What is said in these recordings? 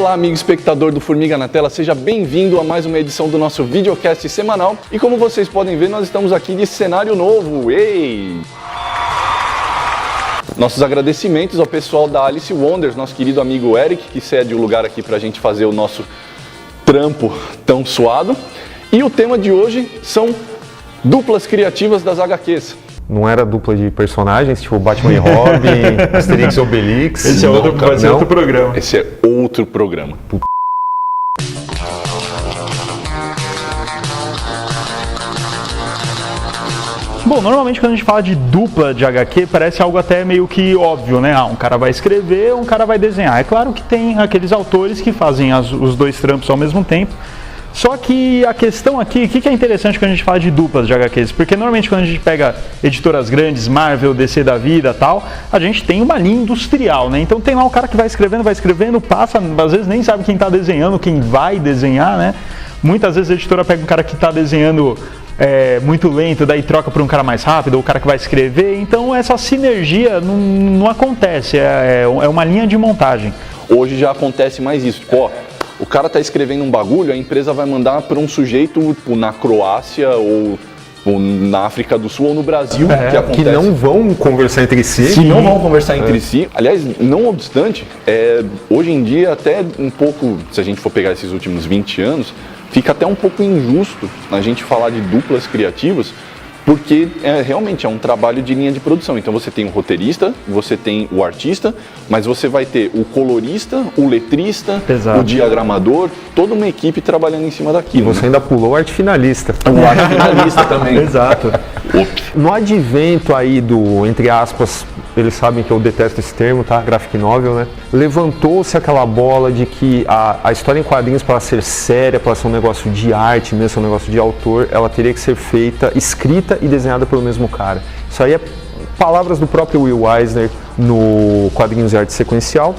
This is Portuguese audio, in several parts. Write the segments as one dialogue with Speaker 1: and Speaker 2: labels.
Speaker 1: Olá, amigo espectador do Formiga na Tela, seja bem-vindo a mais uma edição do nosso videocast semanal. E como vocês podem ver, nós estamos aqui de cenário novo. Ei! Nossos agradecimentos ao pessoal da Alice Wonders, nosso querido amigo Eric, que cede o lugar aqui pra gente fazer o nosso trampo tão suado. E o tema de hoje são duplas criativas das HQs.
Speaker 2: Não era dupla de personagens, tipo Batman e Robin, Asterix e Obelix.
Speaker 3: Esse é outro, vai ser outro programa.
Speaker 1: Esse é outro programa.
Speaker 3: Bom, normalmente quando a gente fala de dupla de HQ, parece algo até meio que óbvio, né? Um cara vai escrever, um cara vai desenhar. É claro que tem aqueles autores que fazem os dois trampos ao mesmo tempo. Só que a questão aqui, o que é interessante quando a gente fala de duplas de HQs? Porque normalmente quando a gente pega editoras grandes, Marvel, DC da vida e tal, a gente tem uma linha industrial, né? Então tem lá um cara que vai escrevendo, passa, às vezes nem sabe quem está desenhando, quem vai desenhar, né? Muitas vezes a editora pega um cara que está desenhando muito lento, daí troca por um cara mais rápido, ou o cara que vai escrever. Então essa sinergia não acontece, é uma linha de montagem.
Speaker 1: Hoje já acontece mais isso, tipo, ó, o cara tá escrevendo um bagulho, a empresa vai mandar para um sujeito tipo, na Croácia ou na África do Sul ou no Brasil, que acontece.
Speaker 2: Que não vão conversar entre si.
Speaker 1: Sim, não vão conversar entre si. Aliás, não obstante, hoje em dia até um pouco, se a gente for pegar esses últimos 20 anos, fica até um pouco injusto a gente falar de duplas criativas, porque realmente é um trabalho de linha de produção. Então você tem o roteirista, você tem o artista, mas você vai ter o colorista, o letrista,
Speaker 3: Exato.
Speaker 1: O diagramador, toda uma equipe trabalhando em cima
Speaker 2: E
Speaker 1: daquilo.
Speaker 2: você ainda pulou o arte finalista.
Speaker 1: O arte finalista também.
Speaker 3: Exato.
Speaker 2: No advento aí do, entre aspas, eles sabem que eu detesto esse termo, tá? Graphic novel, né? Levantou-se aquela bola de que a história em quadrinhos, para ser séria, para ser um negócio de arte mesmo, ser um negócio de autor, ela teria que ser feita, escrita e desenhada pelo mesmo cara. Isso aí é palavras do próprio Will Eisner no Quadrinhos e Arte Sequencial.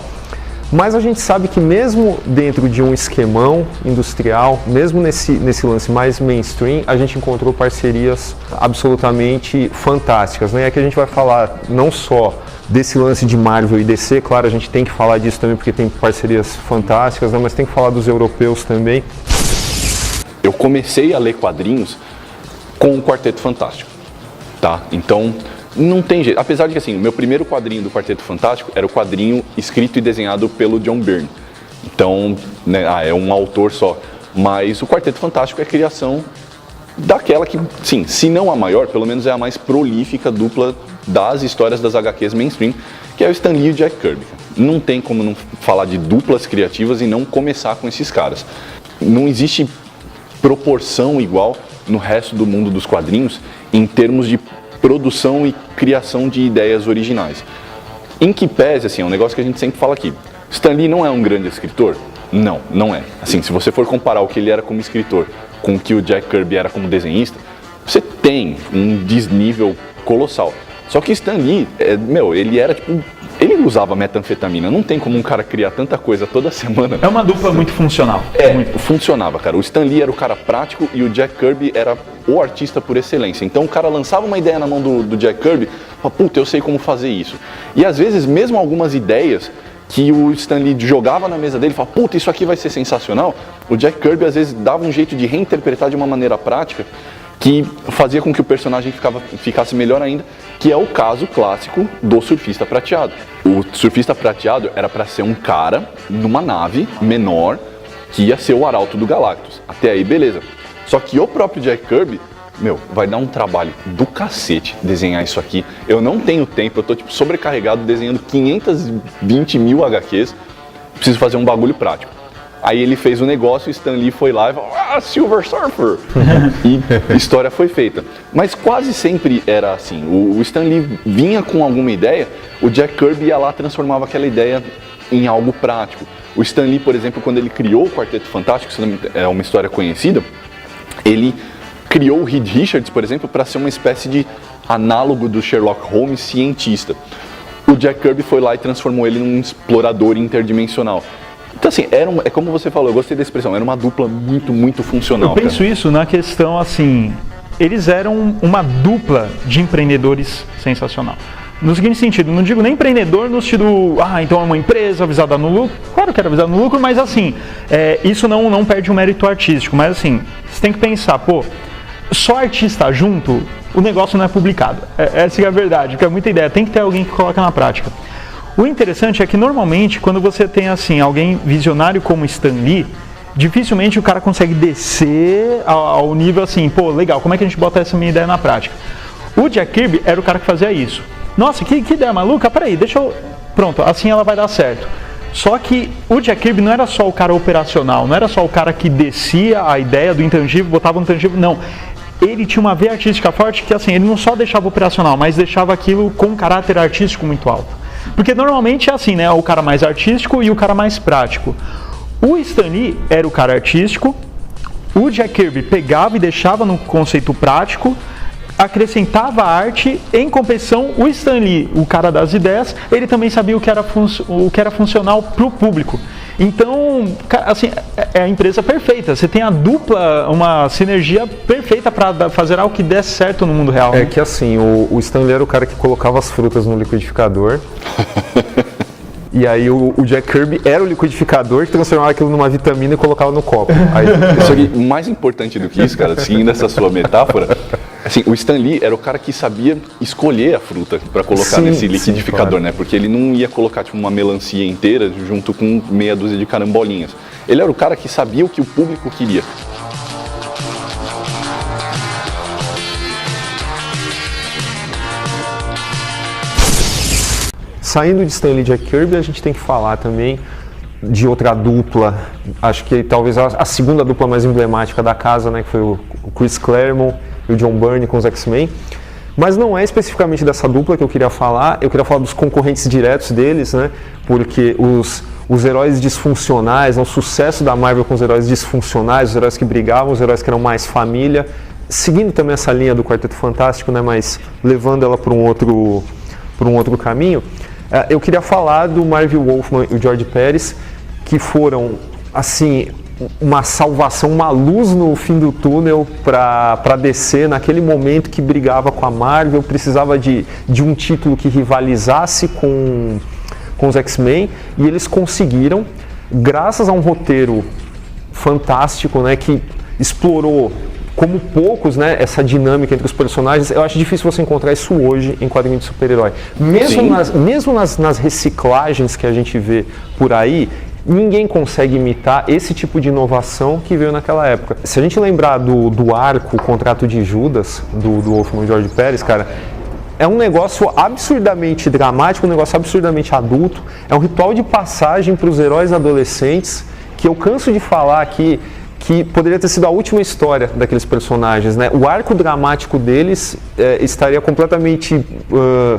Speaker 2: Mas a gente sabe que mesmo dentro de um esquemão industrial, mesmo nesse lance mais mainstream, a gente encontrou parcerias absolutamente fantásticas, né? E aqui a gente vai falar não só desse lance de Marvel e DC, claro, a gente tem que falar disso também porque tem parcerias fantásticas, né? Mas tem que falar dos europeus também.
Speaker 1: Eu comecei a ler quadrinhos com o Quarteto Fantástico, tá? Então, não tem jeito. Apesar de que, assim, o meu primeiro quadrinho do Quarteto Fantástico era o quadrinho escrito e desenhado pelo John Byrne. Então, né, é um autor só. Mas o Quarteto Fantástico é a criação daquela que, sim, se não a maior, pelo menos é a mais prolífica dupla das histórias das HQs mainstream, que é o Stan Lee e o Jack Kirby. Não tem como não falar de duplas criativas e não começar com esses caras. Não existe proporção igual no resto do mundo dos quadrinhos em termos de produção e criação de ideias originais. Em que pese, assim, é um negócio que a gente sempre fala aqui, Stan Lee não é um grande escritor? Não, não é. Assim, se você for comparar o que ele era como escritor com o que o Jack Kirby era como desenhista, você tem um desnível colossal. Só que Stan Lee, ele era tipo... Ele usava metanfetamina, não tem como um cara criar tanta coisa toda semana.
Speaker 3: É uma dupla muito funcional.
Speaker 1: Funcionava, cara. O Stan Lee era o cara prático e o Jack Kirby era o artista por excelência. Então o cara lançava uma ideia na mão do Jack Kirby, falava, puta, eu sei como fazer isso. E às vezes, mesmo algumas ideias que o Stan Lee jogava na mesa dele, falava, puta, isso aqui vai ser sensacional, o Jack Kirby às vezes dava um jeito de reinterpretar de uma maneira prática que fazia com que o personagem ficasse melhor ainda, que é o caso clássico do Surfista Prateado. O Surfista Prateado era para ser um cara numa nave menor que ia ser o Arauto do Galactus. Até aí, beleza. Só que o próprio Jack Kirby, vai dar um trabalho do cacete desenhar isso aqui. Eu não tenho tempo, eu tô sobrecarregado desenhando 520 mil HQs, preciso fazer um bagulho prático. Aí ele fez o negócio, o Stan Lee foi lá e falou, Silver Surfer! E a história foi feita. Mas quase sempre era assim, o Stan Lee vinha com alguma ideia, o Jack Kirby ia lá e transformava aquela ideia em algo prático. O Stan Lee, por exemplo, quando ele criou o Quarteto Fantástico, é uma história conhecida, ele criou o Reed Richards, por exemplo, para ser uma espécie de análogo do Sherlock Holmes cientista. O Jack Kirby foi lá e transformou ele num explorador interdimensional. Então assim, é como você falou, eu gostei da expressão, era uma dupla muito, muito funcional.
Speaker 3: Eu penso isso na questão assim, eles eram uma dupla de empreendedores sensacional. No seguinte sentido, não digo nem empreendedor no sentido, então é uma empresa avisada no lucro. Claro que era avisada no lucro, mas assim, isso não perde o mérito artístico. Mas assim, você tem que pensar, só artista junto, o negócio não é publicado. Essa é a verdade, porque é muita ideia, tem que ter alguém que coloca na prática. O interessante é que normalmente, quando você tem assim, alguém visionário como Stan Lee, dificilmente o cara consegue descer ao nível assim, legal, como é que a gente bota essa minha ideia na prática? O Jack Kirby era o cara que fazia isso. Nossa, que ideia maluca, peraí, pronto, assim ela vai dar certo. Só que o Jack Kirby não era só o cara operacional, não era só o cara que descia a ideia do intangível, botava no tangível, não. Ele tinha uma veia artística forte que assim, ele não só deixava operacional, mas deixava aquilo com um caráter artístico muito alto. Porque normalmente é assim, né? O cara mais artístico e o cara mais prático. O Stan Lee era o cara artístico, o Jack Kirby pegava e deixava no conceito prático, acrescentava arte, em compensação o Stan Lee, o cara das ideias, ele também sabia o que era funcional para o público. Então, assim, é a empresa perfeita. Você tem a dupla, uma sinergia perfeita para fazer algo que dê certo no mundo real.
Speaker 2: É que assim, o Stan Lee era o cara que colocava as frutas no liquidificador. E aí o Jack Kirby era o liquidificador que transformava aquilo numa vitamina e colocava no copo.
Speaker 1: Só que mais importante do que isso, cara, seguindo essa sua metáfora, assim, o Stan Lee era o cara que sabia escolher a fruta para colocar nesse liquidificador, claro, né? Porque ele não ia colocar tipo uma melancia inteira junto com meia dúzia de carambolinhas. Ele era o cara que sabia o que o público queria.
Speaker 2: Saindo de Stan Lee e Jack Kirby, a gente tem que falar também de outra dupla, acho que talvez a segunda dupla mais emblemática da casa, né, que foi o Chris Claremont e o John Byrne com os X-Men. Mas não é especificamente dessa dupla que eu queria falar dos concorrentes diretos deles, né, porque os heróis disfuncionais, o sucesso da Marvel com os heróis disfuncionais, os heróis que brigavam, os heróis que eram mais família, seguindo também essa linha do Quarteto Fantástico, né, mas levando ela para um outro caminho. Eu queria falar do Marvel Wolfman e o George Pérez, que foram, assim, uma salvação, uma luz no fim do túnel para DC, naquele momento que brigava com a Marvel, precisava de um título que rivalizasse com os X-Men, e eles conseguiram, graças a um roteiro fantástico, né, que explorou como poucos, né, essa dinâmica entre os personagens. Eu acho difícil você encontrar isso hoje em quadrinho de super-herói. Mesmo nas reciclagens que a gente vê por aí, ninguém consegue imitar esse tipo de inovação que veio naquela época. Se a gente lembrar do arco, o Contrato de Judas, do Wolfman e George Pérez, cara, é um negócio absurdamente dramático, um negócio absurdamente adulto, é um ritual de passagem para os heróis adolescentes, que eu canso de falar aqui, que poderia ter sido a última história daqueles personagens, né? O arco dramático deles estaria completamente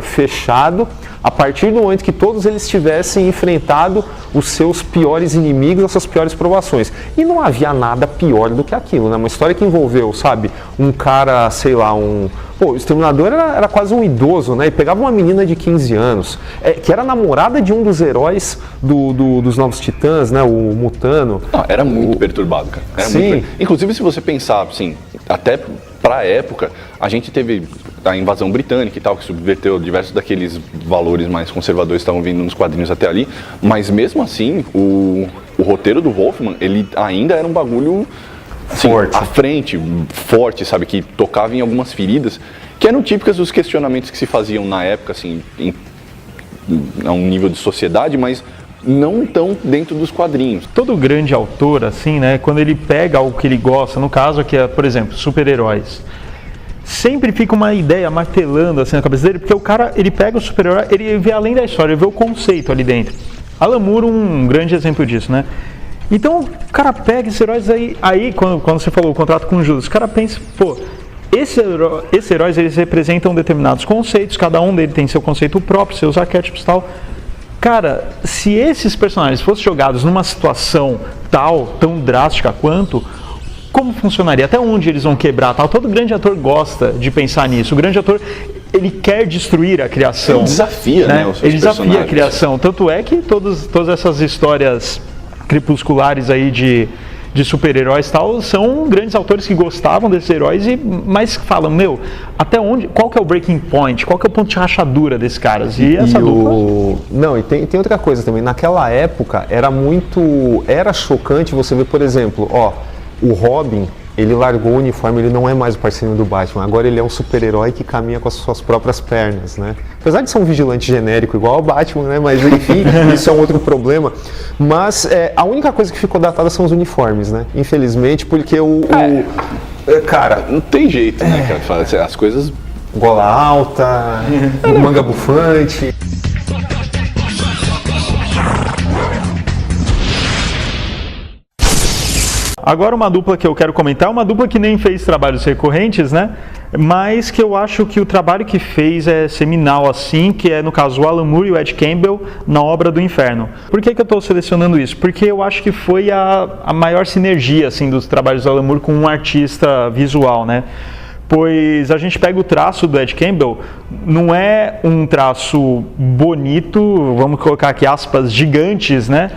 Speaker 2: fechado a partir do momento que todos eles tivessem enfrentado os seus piores inimigos, as suas piores provações. E não havia nada pior do que aquilo, né? Uma história que envolveu, sabe, um cara, sei lá, o Exterminador era quase um idoso, né? E pegava uma menina de 15 anos, que era namorada de um dos heróis dos Novos Titãs, né? O Mutano.
Speaker 1: Não, era muito perturbado, cara.
Speaker 2: Sim.
Speaker 1: Inclusive, se você pensar, assim, até para a época, a gente teve a invasão britânica e tal, que subverteu diversos daqueles valores mais conservadores que estavam vindo nos quadrinhos até ali, mas mesmo assim, o roteiro do Wolfman, ele ainda era um bagulho assim,
Speaker 2: forte,
Speaker 1: à frente, forte, sabe, que tocava em algumas feridas, que eram típicas dos questionamentos que se faziam na época, assim, a um nível de sociedade, mas não tão dentro dos quadrinhos.
Speaker 3: Todo grande autor, assim, né, quando ele pega algo que ele gosta, no caso aqui é, por exemplo, super-heróis, sempre fica uma ideia martelando assim na cabeça dele, porque o cara, ele pega o super-herói, ele vê além da história, ele vê o conceito ali dentro. Alan Moore, um grande exemplo disso, né? Então, o cara pega esses heróis aí quando você falou o contrato com o Judas, o cara pensa, esses heróis, eles representam determinados conceitos, cada um deles tem seu conceito próprio, seus arquétipos e tal. Cara, se esses personagens fossem jogados numa situação tão drástica quanto, como funcionaria? Até onde eles vão quebrar? Tal? Todo grande ator gosta de pensar nisso. O grande ator, ele quer destruir a criação.
Speaker 1: Ele desafia, né? Os seus
Speaker 3: ele desafia
Speaker 1: personagens.
Speaker 3: a criação. Tanto é que todas essas histórias crepusculares aí de de super-heróis e tal, são grandes autores que gostavam desses heróis, mas falam, até onde, qual que é o breaking point, qual que é o ponto de rachadura desses caras? E essa dupla...
Speaker 2: Não, e tem outra coisa também, naquela época era chocante você ver, por exemplo, o Robin, ele largou o uniforme, ele não é mais o parceirinho do Batman, agora ele é um super-herói que caminha com as suas próprias pernas, né? Apesar de ser um vigilante genérico igual ao Batman, né? Mas enfim, isso é um outro problema. Mas a única coisa que ficou datada são os uniformes, né? Infelizmente, porque cara,
Speaker 1: não tem jeito, né, cara? As coisas...
Speaker 2: Gola alta, manga bufante...
Speaker 3: Agora uma dupla que eu quero comentar, uma dupla que nem fez trabalhos recorrentes, né? Mas que eu acho que o trabalho que fez é seminal assim, que é no caso o Alan Moore e o Ed Campbell na Obra do Inferno. Por que eu estou selecionando isso? Porque eu acho que foi a maior sinergia assim, dos trabalhos do Alan Moore com um artista visual, né? Pois a gente pega o traço do Ed Campbell, não é um traço bonito, vamos colocar aqui aspas gigantes, né?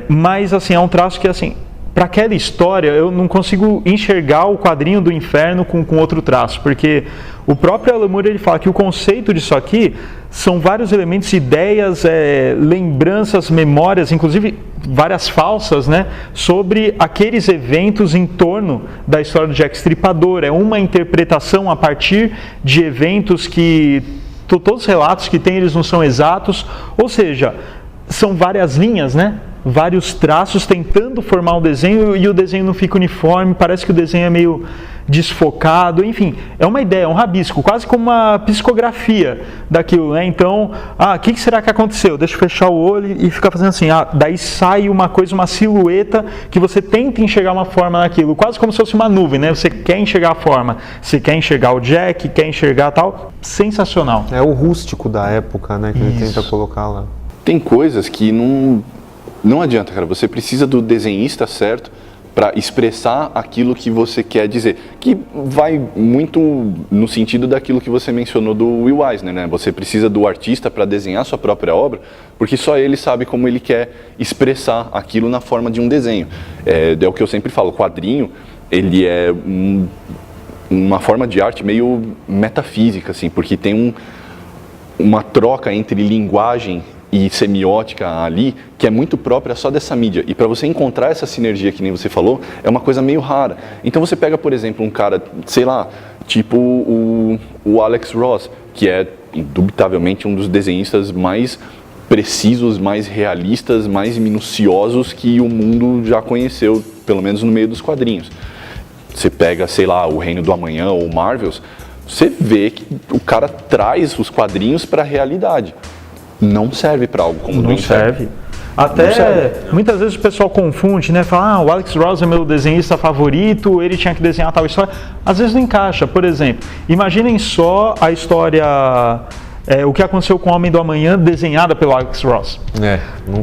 Speaker 3: Mas assim, é um traço que assim... Para aquela história, eu não consigo enxergar o quadrinho do Inferno com outro traço, porque o próprio Alan Moore ele fala que o conceito disso aqui são vários elementos, ideias, lembranças, memórias, inclusive várias falsas, né, sobre aqueles eventos em torno da história do Jack Stripador. É uma interpretação a partir de eventos que todos os relatos que tem eles não são exatos, ou seja, são várias linhas, né? Vários traços tentando formar um desenho e o desenho não fica uniforme, parece que o desenho é meio desfocado, enfim, é uma ideia, é um rabisco, quase como uma psicografia daquilo, né? Então, o que será que aconteceu? Deixa eu fechar o olho e ficar fazendo assim, daí sai uma coisa, uma silhueta que você tenta enxergar uma forma naquilo, quase como se fosse uma nuvem, né? Você quer enxergar a forma, você quer enxergar o Jack, quer enxergar tal, sensacional.
Speaker 2: É o rústico da época, né, que ele tenta colocar lá.
Speaker 1: Tem coisas que não adianta, cara, você precisa do desenhista certo para expressar aquilo que você quer dizer, que vai muito no sentido daquilo que você mencionou do Will Eisner, né? Você precisa do artista para desenhar sua própria obra, porque só ele sabe como ele quer expressar aquilo na forma de um desenho. É o que eu sempre falo, o quadrinho, ele é uma forma de arte meio metafísica, assim, porque tem uma troca entre linguagem e semiótica ali, que é muito própria só dessa mídia. E para você encontrar essa sinergia, que nem você falou, é uma coisa meio rara. Então você pega, por exemplo, um cara, sei lá, tipo o Alex Ross, que é indubitavelmente um dos desenhistas mais precisos, mais realistas, mais minuciosos que o mundo já conheceu, pelo menos no meio dos quadrinhos. Você pega, sei lá, o Reino do Amanhã ou Marvels, você vê que o cara traz os quadrinhos para a realidade. Não serve para algo como o do Inferno.
Speaker 3: Serve. Até muitas vezes o pessoal confunde, né? Fala, o Alex Ross é meu desenhista favorito, ele tinha que desenhar tal história. Às vezes não encaixa. Por exemplo, imaginem só a história, o que aconteceu com o Homem do Amanhã, desenhada pelo Alex Ross.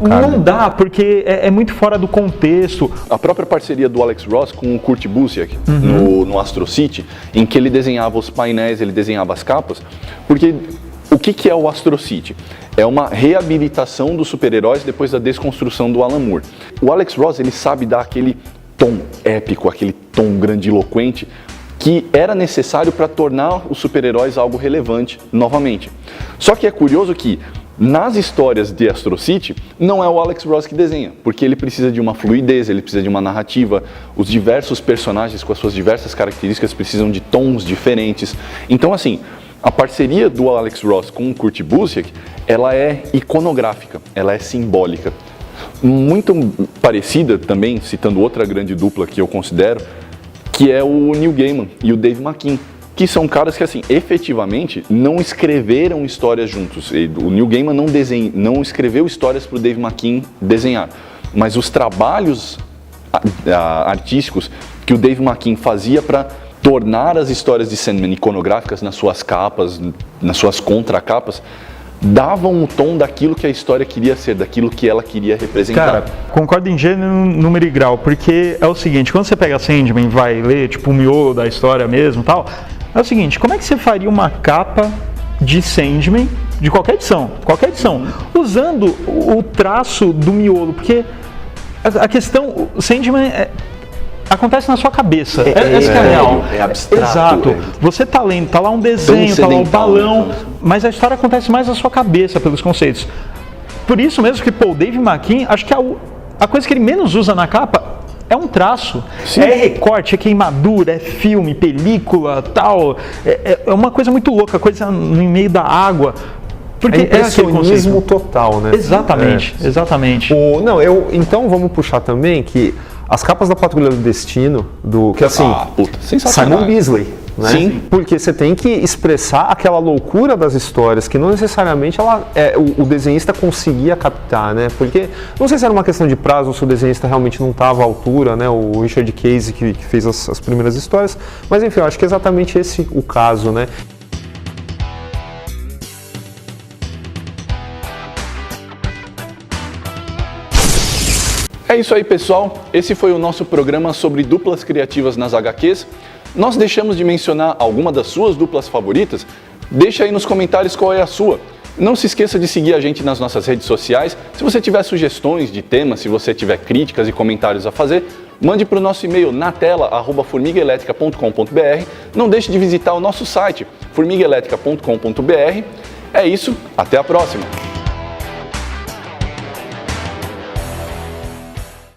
Speaker 3: Não dá, porque é muito fora do contexto.
Speaker 1: A própria parceria do Alex Ross com o Kurt Busiek no Astro City, em que ele desenhava os painéis, ele desenhava as capas, porque o que é o Astro City? É uma reabilitação dos super-heróis depois da desconstrução do Alan Moore. O Alex Ross, ele sabe dar aquele tom épico, aquele tom grandiloquente que era necessário para tornar os super-heróis algo relevante novamente. Só que é curioso que nas histórias de Astro City não é o Alex Ross que desenha, porque ele precisa de uma fluidez, ele precisa de uma narrativa, os diversos personagens com as suas diversas características precisam de tons diferentes. Então assim, a parceria do Alex Ross com o Kurt Busiek, ela é iconográfica, ela é simbólica. Muito parecida também, citando outra grande dupla que eu considero, que é o Neil Gaiman e o Dave McKean, que são caras que, assim, efetivamente não escreveram histórias juntos. O Neil Gaiman não escreveu histórias para o Dave McKean desenhar, mas os trabalhos artísticos que o Dave McKean fazia para tornar as histórias de Sandman iconográficas nas suas capas, nas suas contracapas, davam o tom daquilo que a história queria ser, daquilo que ela queria representar.
Speaker 3: Cara, concordo em gênero, número e grau, porque é o seguinte, quando você pega Sandman e vai ler, tipo, o miolo da história mesmo e tal, é o seguinte, como é que você faria uma capa de Sandman, de qualquer edição, usando o traço do miolo? Porque A questão, o Sandman acontece na sua cabeça. Essa que é a real.
Speaker 4: É abstrato.
Speaker 3: Exato. Você tá lendo, tá lá um desenho, tá lá um balão, mas a história acontece mais na sua cabeça pelos conceitos. Por isso mesmo que, o Dave McKean, acho que a coisa que ele menos usa na capa é um traço. Sim. É recorte, é queimadura, é filme, película, tal. É uma coisa muito louca, coisa no meio da água. Porque
Speaker 2: é impressionismo total, né?
Speaker 3: Exatamente, exatamente.
Speaker 2: Então vamos puxar também que as capas da Patrulha do Destino,
Speaker 1: sensacional.
Speaker 2: Simon Bisley, né?
Speaker 1: Sim.
Speaker 2: Porque você tem que expressar aquela loucura das histórias que não necessariamente o desenhista conseguia captar, né? Porque não sei se era uma questão de prazo ou se o desenhista realmente não estava à altura, né? O Richard Case que fez as primeiras histórias, mas enfim, eu acho que é exatamente esse o caso, né?
Speaker 1: É isso aí, pessoal. Esse foi o nosso programa sobre duplas criativas nas HQs. Nós deixamos de mencionar alguma das suas duplas favoritas? Deixa aí nos comentários qual é a sua. Não se esqueça de seguir a gente nas nossas redes sociais. Se você tiver sugestões de temas, se você tiver críticas e comentários a fazer, mande para o nosso e-mail natela@formigaelétrica.com.br. Não deixe de visitar o nosso site, formigaelétrica.com.br. É isso, até a próxima!